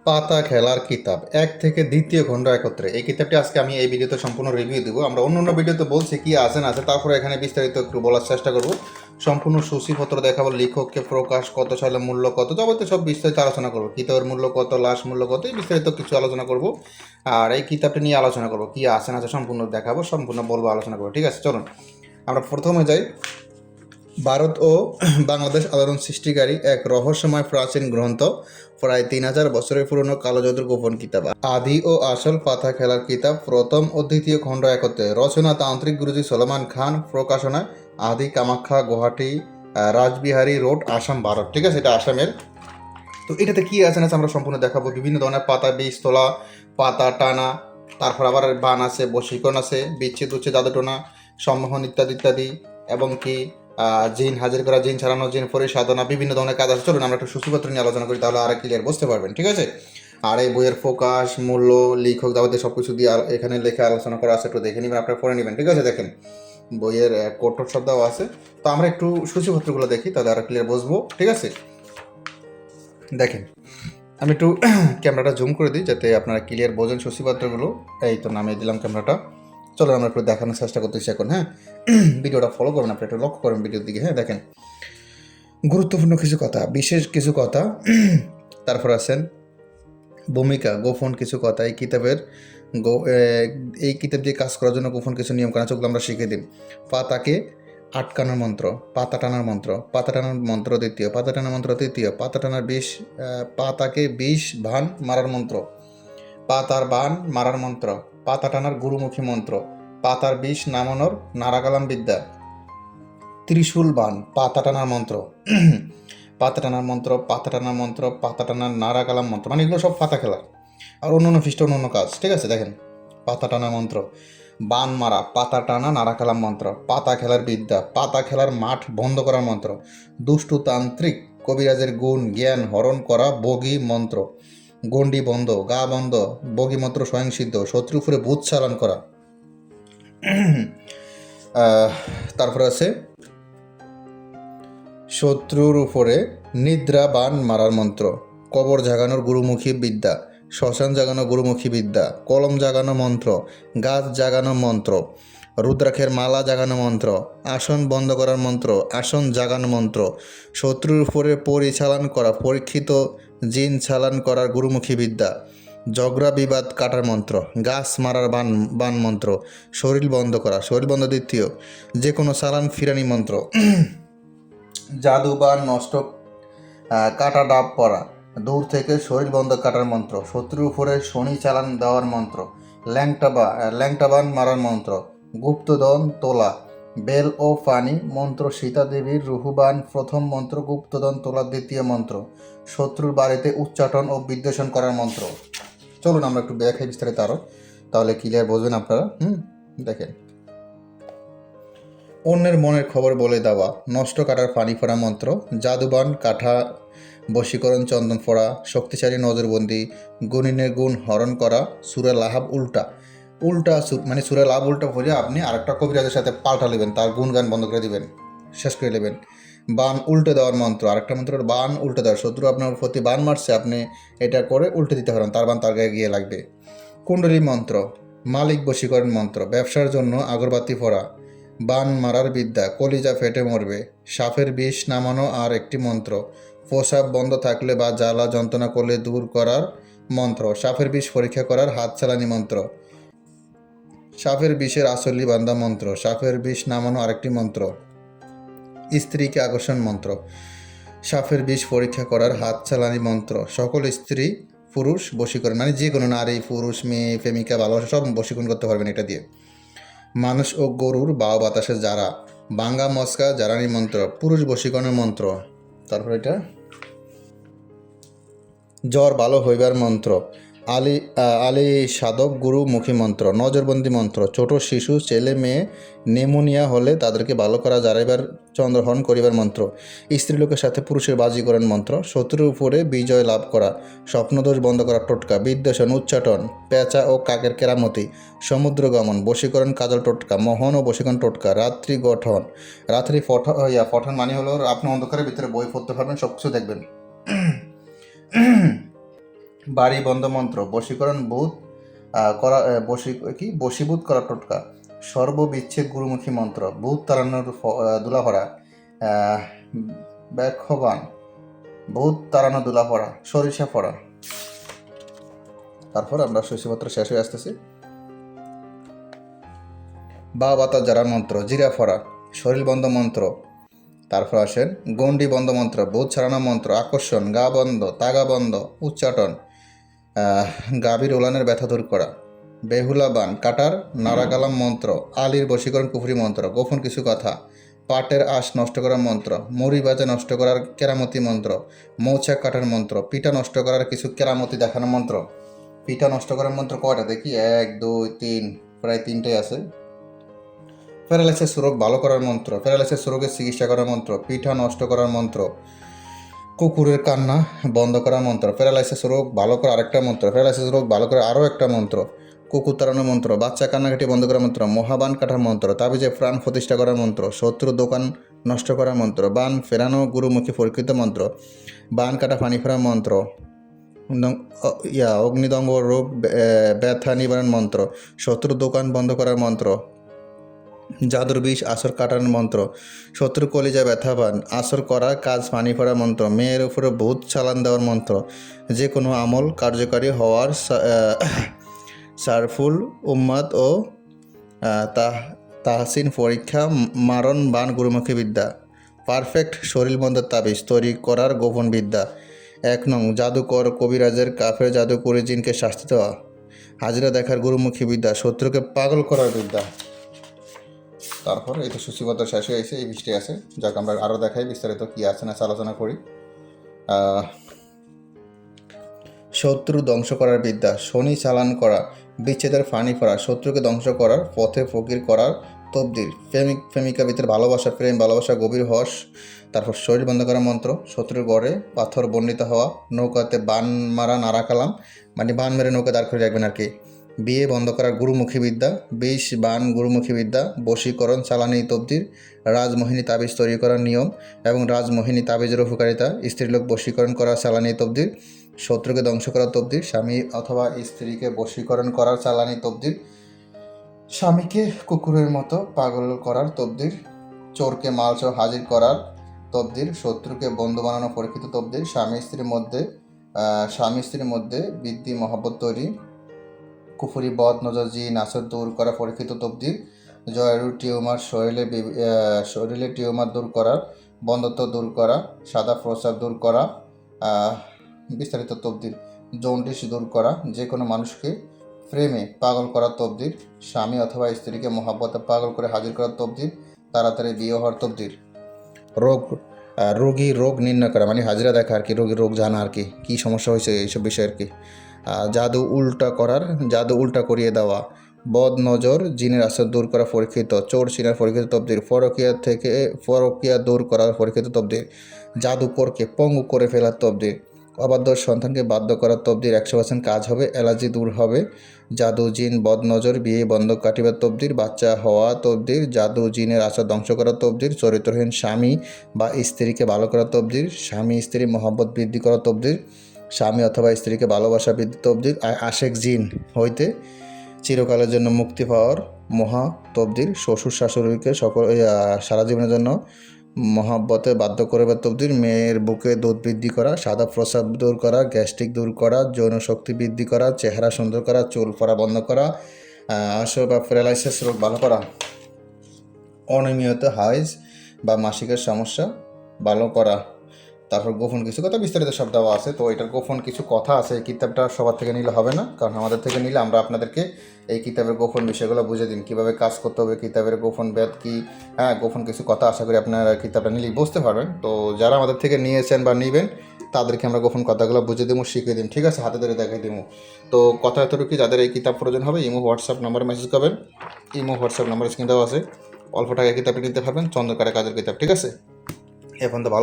পাতা খেলার কিতাব এক থেকে দ্বিতীয় খণ্ড একত্রে। এই কিতাবটি আজকে আমি এই ভিডিওতে সম্পূর্ণ রিভিউ দেবো। আমরা অন্য অন্য ভিডিওতে বলছি কি আছে না আছে, তারপরে এখানে বিস্তারিত একটু বলার চেষ্টা করব। সম্পূর্ণ সূচিপত্র দেখাবো, লেখককে, প্রকাশ, কত সালে, মূল্য কত, যাবতীয় সব বিস্তারিত আলোচনা করবো। কিতাবের মূল্য কত, লাশ মূল্য কত, এই বিস্তারিত কিছু আলোচনা করব। আর এই কিতাবটি নিয়ে আলোচনা করবো, কি আছে না আছে সম্পূর্ণ দেখাবো, সম্পূর্ণ বলবো, আলোচনা করবো। ঠিক আছে, চলুন আমরা প্রথমে যাই। ভারত ও বাংলাদেশ আলোড়ন সৃষ্টিকারী এক রহস্যময় প্রাচীন গ্রন্থ, প্রায় 3000 বছরের পুরনো কালোজাদুর গোপন কিতাব। আদি ও আসল পাতা খেলার কিতাব, প্রথম ও দ্বিতীয় খণ্ড একত্রে। রচনা তান্ত্রিক গুরুজি সলমান খান। প্রকাশনা আদি কামাখ্যা, গুয়াহাটি, রাজবিহারী রোড, আসাম, ভারত। ঠিক আছে, এটা আসামের। তো এটাতে কি আছে না আছে আমরা সম্পূর্ণ দেখাবো। বিভিন্ন ধরনের পাতা, বীজ তোলা, পাতা টানা, তারপর আবার বান আছে, বশীকরণ আছে, বিচ্ছেদ উচ্ছেদ, জাদুটোনা, সম্মোহন ইত্যাদি ইত্যাদি, এবং কি জিন হাজির করা, জিন ছাড়ানো, জিন পরিসাধনা, বিভিন্ন ধরনের কাজ আছে। চলুন আমরা একটু সূচিপত্র নিয়ে আলোচনা করি, তাহলে আর ক্লিয়ার বুঝতে পারবেন। ঠিক আছে, আর এই বইয়ের ফোকাস, মূল্য, লেখক, যাবতীয় সব কিছু দিয়ে এখানে লেখা আলোচনা করা আছে, একটু দেখে নেবেন, আপনারা পড়ে নেবেন। ঠিক আছে, দেখেন বইয়ের কোট শব্দও আছে। তো আমরা একটু সূচিপত্রগুলো দেখি, তাহলে আর ক্লিয়ার বুঝবো। ঠিক আছে, দেখেন আমি একটু ক্যামেরাটা জুম করে দিই যাতে আপনারা ক্লিয়ার বোঝেন সূচিপত্রগুলো। এই তো নামিয়ে দিলাম ক্যামেরাটা। চলো আমরা একটু দেখানোর চেষ্টা করতেছি এখন। হ্যাঁ, ভিডিওটা ফলো করবেন, আপনি একটু লক্ষ্য করবেন ভিডিওর দিকে। হ্যাঁ, দেখেন গুরুত্বপূর্ণ কিছু কথা, বিশেষ কিছু কথা, তারপর আছেন ভূমিকা, গোপন কিছু কথা। এই কিতাব দিয়ে কাজ করার জন্য গোপন কিছু নিয়ম কানুন আমরা শিখে দিন। পাতাকে আটকানোর মন্ত্র, পাতা টানার মন্ত্র, পাতা টানার মন্ত্র দ্বিতীয়, পাতা টানার মন্ত্র তৃতীয়, পাতা টানার পাতাকে বিষ বান মারার মন্ত্র, পাতার বান মারার মন্ত্র, পাতা টানার গুরুমুখী মন্ত্র, পাতার বিষ নামানোর নারাকালাম বিদ্যা, ত্রিশূল বান, পাতা টানার মন্ত্র, পাতা টানার মন্ত্র, পাতা টানার মন্ত্র, পাতা টানার নারাকালাম মন্ত্র, মানে এগুলো সব পাতা খেলার আর অন্য অন্য খ্রিস্ট অন্য কাজ। ঠিক আছে, দেখেন পাতা টানা মন্ত্র, বান মারা, পাতা টানা, নারাকালাম মন্ত্র, পাতা খেলার বিদ্যা, পাতা খেলার মাঠ বন্ধ করার মন্ত্র, দুষ্টু তান্ত্রিক কবিরাজের গুণ জ্ঞান হরণ করা বগি মন্ত্র, গণ্ডি বন্ধ, গা বন্ধ, বগি মন্ত্র স্বয়ংসিদ্ধ, শত্রু উপরে ভূত চালান করা। তারপরে আছে শত্রুর উপরে নিদ্রা বান মারার মন্ত্র, কবর জাগানোর গুরুমুখী বিদ্যা, শ্মশান জাগানো গুরুমুখী বিদ্যা, কলম জাগানো মন্ত্র, গাছ জাগানো মন্ত্র, রুদ্রাক্ষের মালা জাগানো মন্ত্র, আসন বন্ধ করার মন্ত্র, আসন জাগানো মন্ত্র, শত্রুর উপরে পরিচালন করা, পরীক্ষিত জিন চালান করার গুরুমুখী বিদ্যা, ঝগড়া বিবাদ কাটার মন্ত্র, গাছ মারার বান বান মন্ত্র, শরীর বন্ধ করা, শরীর বন্ধ দ্বিতীয়, যে কোনো চালান ফিরানি মন্ত্র, জাদু বা নষ্ট কাটা ডাব পড়া, দূর থেকে শরীর বন্ধ কাটার মন্ত্র, শত্রুর উপরে শনি চালান দেওয়ার মন্ত্র, ল্যাংটাবান মারার মন্ত্র, গুপ্তধন তোলা, বেল ও পানি মন্ত্র, সীতা দেবীর রুহুবান প্রথম মন্ত্র, গুপ্তধন তোলা দ্বিতীয় মন্ত্র, শত্রুর বাড়িতে উচ্চাটন ও বিদ্বেষণ করার মন্ত্র। চলুন আমরা একটু দেখাই বিস্তারিত আরও, তাহলে ক্লিয়ার বুঝবেন আপনারা। দেখেন অন্যের মনের খবর বলে দেওয়া, নষ্ট কাটার পানি ফোড়া মন্ত্র, জাদুবান কাঠা বশীকরণ চন্দন ফোড়া, শক্তিশালী নজরবন্দি, গুণিনের গুণ হরণ করা, সুরে লাহাব উল্টা মানে সুরে লাভ উল্টা ভরে আপনি আরেকটা কবিরাজের সাথে পাল্টা নেবেন, তার গুণগান বন্ধ করে দিবেন, শেষ করে নেবেন। বান উল্টে দেওয়ার মন্ত্র, আরেকটা মন্ত্র বান উল্টে দেওয়ার, শত্রু আপনার প্রতি বান মারছে, আপনি এটা করে উল্টে দিতে পারেন, তার বান তার গায়ে গিয়ে লাগবে। কুণ্ডলী মন্ত্র, মালিক বশীকরণ মন্ত্র, ব্যবসার জন্য আগরবাতি ফোড়া, বান মারার বিদ্যা, কলিজা ফেটে মরবে, সাপের বিষ নামানো আর একটি মন্ত্র, প্রসাব বন্ধ থাকলে বা জ্বালা যন্ত্রণা করলে দূর করার মন্ত্র, সাপের বিষ পরীক্ষা করার হাত চালানি মন্ত্র, সাপের বিষের আসলি বান্ধা মন্ত্র, সাপের বিষ নামানো আরেকটি মন্ত্র, স্ত্রীকে আকর্ষণ মন্ত্র, সাপের বিষ পরীক্ষা করার হাত চালানি মন্ত্র, সকল স্ত্রী পুরুষ বশীকরণ, মানে যে কোনো নারী পুরুষ মেয়ে প্রেমিকা ভালোবাসা সব বশীকরণ করতে পারবেন এটা দিয়ে। মানুষ ও গরুর বাও বাতাসে যারা, বাঙ্গা মস্কা জারানি মন্ত্র, পুরুষ বশীকরণের মন্ত্র। তারপর এটা জ্বর ভালো হইবার মন্ত্র, আলী সাধক গুরু মুখী মন্ত্র, নজরবন্দি মন্ত্র, ছোট শিশু ছেলে মেয়ে নেমোনিয়া হলে তাদেরকে ভালো করা যারাইবার চন্দ্রহরণ করিবার মন্ত্র, স্ত্রীলোকের সাথে পুরুষের বাজিকরণ মন্ত্র, শত্রুর উপরে বিজয় লাভ করা, স্বপ্নদোষ বন্ধ করা টোটকা, বিদ্বেষণ উচ্চাটন, পেঁচা ও কাকের কেরামতি, সমুদ্র গমন, বশীকরণ কাজল টোটকা, মোহন ও বশীকরণ টোটকা, রাত্রি গঠন, রাত্রি পঠন মানে হলো আপনি অন্ধকারের ভিতরে বই পড়তে পারবেন, সব কিছু দেখবেন। বাড়ি বন্ধ মন্ত্র, বশীকরণ ভূত করা বশীভূত করা টোটকা, সর্ববিচ্ছেদ গুরুমুখী মন্ত্র, ভূত তাড়ানোর দুলাভরা, ব্যাখ্যবান, ভূত তাড়ানো দুলাভরা, সরিষা ফড়া। তারপর আমরা শশীপত্র শেষ হয়ে আসতেছি। বা বাতা যারার মন্ত্র, জিরা ফড়া, শরীর বন্ধ মন্ত্র। তারপর আসেন গণ্ডি বন্ধ মন্ত্র, ভূত ছাড়ানো মন্ত্র, আকর্ষণ, গা বন্ধ, তাগা বন্ধ, উচ্চাটন, গাভীর ওলানের ব্যথা দূর করা, বেহুলা বান, কাটার নারাকালাম মন্ত্র, আলীর বশীকরণ কুফরি মন্ত্র, গোপন কিছু কথা, পাটের আঁশ নষ্ট করার মন্ত্র, মুড়ি বাজা নষ্ট করার কেরামতি মন্ত্র, মৌচাক কাটার মন্ত্র, পিঠা নষ্ট করার কিছু কেরামতি দেখানোর মন্ত্র। পিঠা নষ্ট করার মন্ত্র কয়টা দেখি? 1 2 3, প্রায় 3টে আছে। প্যারালাইসিস রোগ ভালো করার মন্ত্র, প্যারালাইসিস রোগের চিকিৎসা করার মন্ত্র, পিঠা নষ্ট করার মন্ত্র, কুকুরের কান্না বন্ধ করার মন্ত্র, প্যারালাইসিস রোগ ভালো করার আরেকটা মন্ত্র, প্যারালাইসিস রোগ ভালো করার আরও একটা মন্ত্র, কুকুর তাড়ানোর মন্ত্র, বাচ্চা কান্নাকাটি বন্ধ করার মন্ত্র, মহাবান কাটার মন্ত্র, তাবিজে প্রাণ প্রতিষ্ঠা করার মন্ত্র, শত্রু দোকান নষ্ট করার মন্ত্র, বান ফেরানো গুরুমুখী পরীক্ষিত মন্ত্র, বান কাটা পানি ফেরার মন্ত্র, অগ্নিদঙ্গ রোগ ব্যথা নিবারণ মন্ত্র, শত্রু দোকান বন্ধ করার মন্ত্র, জাদুর বিষ আসর কাটানোর মন্ত্র, শত্রু কলিজা ব্যথা পান আসর করা কাজ পানি পড়ার মন্ত্র, মেয়ের উপরে ভূত চালান দেওয়ার মন্ত্র, যে কোনো আমল কার্যকারী হওয়ার সারফুল উম্মাদ ও তাহসিন পরীক্ষা মারণ বান গুরুমুখী বিদ্যা, পারফেক্ট শরীর বন্ধের তাবিজ তৈরি করার গোপন বিদ্যা, 1 নং জাদুকর কবিরাজের কাফের জাদু করে জিনকে শাস্তি দেওয়া, হাজিরা দেখার গুরুমুখী বিদ্যা, শত্রুকে পাগল করার বিদ্যা। তারপর এই তো সূচিপত্র শেষ হয়ে গেছে, এই বৃষ্টি আছে, যাক আমরা আরও দেখাই বিস্তারিত কী আছে না আলোচনা করি। শত্রু ধ্বংস করার বিদ্যা, শনি চালান করা, বিচ্ছেদের ফানি ফোড়া, শত্রুকে ধ্বংস করার পথে ফকির করার তবদিল, প্রেমিকা ভিতরে ভালোবাসা, প্রেম ভালোবাসা গভীর হস। তারপর শরীর বন্ধ করার মন্ত্র, শত্রুর গড়ে পাথর বর্ণিত হওয়া, নৌকাতে বান মারা নারাকালাম, মানে বান মেরে নৌকা দাঁড় করে রাখবেন আর কি, বিয়ে বন্ধ করার গুরুমুখী বিদ্যা, বিষ বান গুরুমুখী বিদ্যা, বশীকরণ চালানি তবদির, রাজমোহিনী তাবিজ তৈরি করার নিয়ম এবং রাজমোহিনী তাবিজের উপকারিতা, স্ত্রীলোক বশীকরণ করা চালানি তবদির, শত্রুকে ধ্বংস করার তবদির, স্বামী অথবা স্ত্রীকে বশীকরণ করার চালানি তবদির, স্বামীকে কুকুরের মতো পাগল করার তবদির, চোরকে মালসহ হাজির করার তবদির, শত্রুকে বন্ধু বানানো পরীক্ষিত তবদির, স্বামী স্ত্রীর মধ্যে বৃদ্ধি মহব্বত তৈরি, কুফুরি বদ নজর জিন আসর দূর করা পরীক্ষিত তবদির, জরায়ুর টিউমার শরীরে টিউমার দূর করার, বন্ধত্ব দূর করা, সাদা প্রস্রাব দূর করা, বিস্তারিত তবদির, জন্ডিস দূর করা, যে কোনো মানুষকে প্রেমে পাগল করার তবদির, স্বামী অথবা স্ত্রীকে মহাব্বতে পাগল করে হাজির করার তবদির, তাড়াতাড়ি বিয়ে হওয়ার তবদির, রোগী রোগ নির্ণয় করা, মানে হাজিরা দেখা আর কি, রোগীর রোগ জানা আর কি, কী সমস্যা হয়েছে এইসব বিষয় আর কি, জাদু উল্টা করিয়ে দেওয়া, বদ নজর জিনের আসর দূর করা পরীক্ষিত, চোর চিনার পরীক্ষিত তবদির, পরকিয়া দূর করার পরীক্ষিত তবদির, জাদুকরকে পঙ্গু করে ফেলার তবদির, অবাধ্য সন্তানকে বাধ্য করার তবদির, 100% কাজ হবে, অ্যালার্জি দূর হবে, জাদু জিন বদ নজর বিয়ে বন্ধ কাটিবার তবদির, বাচ্চা হওয়া তবদির, জাদু জিনের আশা ধ্বংস করার তবদির, চরিত্রহীন স্বামী বা স্ত্রীকে ভালো করার তবদির, স্বামী স্ত্রী মহব্বত বৃদ্ধি করার তবদির, স্বামী অথবা স্ত্রীকে ভালোবাসা বৃদ্ধি তবদির, আশেক জিন হইতে চিরকালের জন্য মুক্তি পাওয়ার মহা তবদির, শ্বশুর শাশুড়িকে সারা জীবনের জন্য মহাব্বতে বাধ্য করবার তবদির, মেয়ের বুকে দুধ বৃদ্ধি করা, সাদা প্রস্রাব দূর করা, গ্যাস্ট্রিক দূর করা, যৌন শক্তি বৃদ্ধি করা, চেহারা সুন্দর করা, চুল পড়া বন্ধ করা, আসর বা প্যারালাইসিস রোগ ভালো করা, অনিয়মিত হাইজ বা মাসিকের সমস্যা ভালো করা। তারপর গোপন কিছু কথা বিস্তারিত সব দেওয়া আছে। তো এটার গোপন কিছু কথা আছে, এই কিতাবটা সবার থেকে নিলে হবে না, কারণ আমাদের থেকে নিলে আমরা আপনাদেরকে এই কিতাবের গোপন বিষয়গুলো বুঝে দিন, কীভাবে কাজ করতে হবে, কিতাবের গোপন বেদ কী, গোপন কিছু কথা আশা করি আপনারা কিতাবটা নিলেই বুঝতে পারবেন। তো যারা আমাদের থেকে নিয়েছেন বা নেবেন তাদেরকে আমরা গোপন কথাগুলো বুঝে দেবো, শিখিয়ে দিন, ঠিক আছে, হাতে ধরে দেখাই দেবো। তো কথা এতটুকু, যাদের এই কিতাব প্রয়োজন হবে ইমো হোয়াটসঅ্যাপ নাম্বারে মেসেজ করবেন, ইমো হোয়াটসঅ্যাপ নাম্বার স্ক্রিন দেওয়া আছে, অল্প টাকায় কিতাবটি নিতে পারবেন, চন্দ্রকারের কাজের কিতাব, ঠিক আছে। এখন তো ভালো।